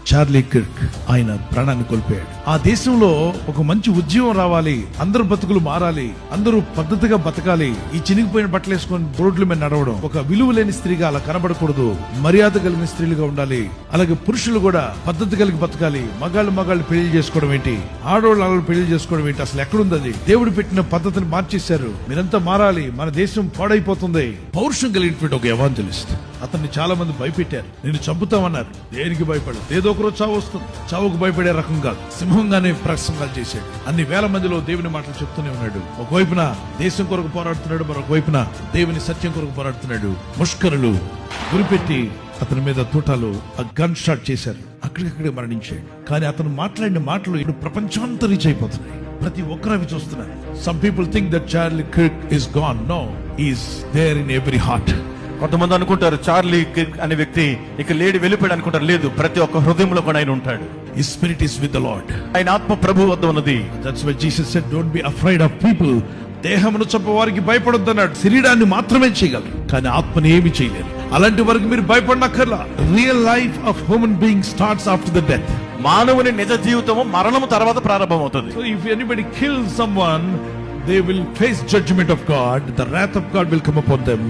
Charlie Kirk ఆయన ప్రాణాన్ని కోల్పోయాడు. ఆ దేశంలో ఒక మంచి ఉద్యమం రావాలి, అందరూ బతుకులు మారాలి, అందరూ పద్ధతిగా బతకాలి. ఈ చినిగిపోయిన బట్టలు వేసుకొని రోడ్ల మీద నడవడం, ఒక విలువ లేని స్త్రీగా అలా కనబడకూడదు, మర్యాద కలిగిన స్త్రీలుగా ఉండాలి. అలాగే పురుషులు కూడా పద్ధతి కలిగి బతకాలి. మగాళ్ళు పెళ్లి చేసుకోవడం ఏంటి, ఆడవాళ్ళు పెళ్లి చేసుకోవడం ఏంటి, అసలు ఎక్కడుంది అది? దేవుడు పెట్టిన పద్ధతిని మార్చేశారు. మీరంతా మారాలి, మన దేశం పాడైపోతుంది. పౌరుషం కలిగినటువంటి ఒక ఎవాంజలిస్ట్, అతన్ని చాలా మంది భయపెట్టారు. నేను చంపుతామన్నారు. దేనికి భయపడదు, ఏదో ఒకరోజు చావు వస్తుంది. చావుకు భయపడే రకం కాదు, సింహంగానే ప్రసంగాలు చేశాడు. అన్ని వేల మందిలో దేవుని మాటలు చెప్తూనే ఉన్నాడు. ఒకవైపున దేశం కొరకు పోరాడుతున్నాడు, మరొక వైపున దేవుని సత్యం కొరకు పోరాడుతున్నాడు. ముష్కరులు గురిపెట్టి అతని మీద తూటాలు గన్ షాట్ చేశారు. అక్కడికక్కడే మరణించాడు. కానీ అతను మాట్లాడిన మాటలు ఇప్పుడు ప్రపంచాంతా రీచ్ అయిపోతున్నాయి. ప్రతి ఒక్కరు అవి చూస్తున్నారు. Some people think that Charlie Kirk is gone. No, he is there in every heart. కొంతమంది అనుకుంటారు చార్లీ కిర్క్ అనే వ్యక్తి ఇక లేడి వెళ్ళిపోయాడు అనుకుంటారు. లేదు, ప్రతి ఒక్క హృదయంలో కూడా ఆయన ఉంటాడు. His spirit is with the Lord. ఆయన ఆత్మ ప్రభు వద్ద ఉన్నది. That's why Jesus said, don't be afraid of people. దేహమును చంపవారికి భయపడొద్దన్నాడు. శరీరాన్ని మాత్రమే చేయగలరు, కానీ ఆత్మని ఏమి చేయలేరు. అలాంటి వరకు మీరు భయపడనక్కర్లా. Real life of human being starts after the death. మానవుని నిజ జీవితము మరణము తర్వాత ప్రారంభమవుతుంది. So if anybody kills someone, they will face judgment of God. The wrath of God will come upon them.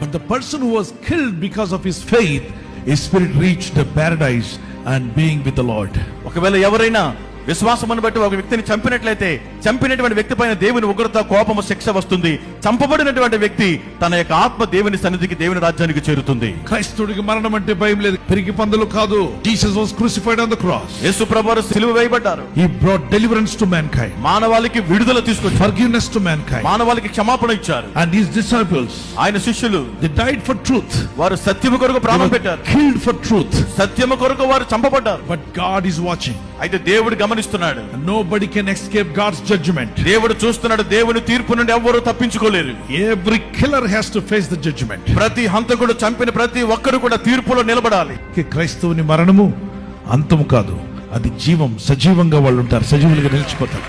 But the person who was killed because of his faith, his spirit reached the paradise and being with the Lord. ఒకవేళ ఎవరైనా విశ్వాసమును బట్టి ఒక వ్యక్తిని చంపినట్లయితే చంపినటువంటి వ్యక్తి పైన దేవుని ఉగ్రత, కోపము, శిక్ష వస్తుంది. చంపబడినటువంటి వ్యక్తి తన యొక్క ఆత్మ దేవుని సన్నిధికి, దేవుని రాజ్యానికి చేరుతుంది. క్రైస్తవుడికి మరణం అంటే భయం లేదు, పెరిగి పందులు కాదు. Jesus was crucified on the cross. యేసు ప్రభువు సిలువ వేయబడ్డారు. He brought deliverance to mankind. మానవాళికి విడుదల తీసుకొచ్చారు. Forgiveness to mankind. మానవాళికి క్షమాపణ ఇచ్చారు. And his disciples, ఆయన శిష్యులు, they died for truth. వారు సత్యము కొరకు ప్రాణం పెట్టారు. Killed for truth. సత్యము కొరకు వారు చంపబడ్డారు. But God is watching. అయితే దేవుడు గమనిస్తున్నాడు. Nobody can escape God's judgment. దేవుడు చూస్తున్నాడు. దేవుని తీర్పు నుండి ఎవ్వరూ తప్పించుకోలేరు. Every killer has to face the judgment. ప్రతి హంతకుడు చంపిన ప్రతి ఒక్కరు కూడా తీర్పులో నిలబడాలి. క్రైస్తవుని మరణము అంతము కాదు, అది జీవం. సజీవంగా వాళ్ళు ఉంటారు, సజీవులుగా నిలిచిపోతారు.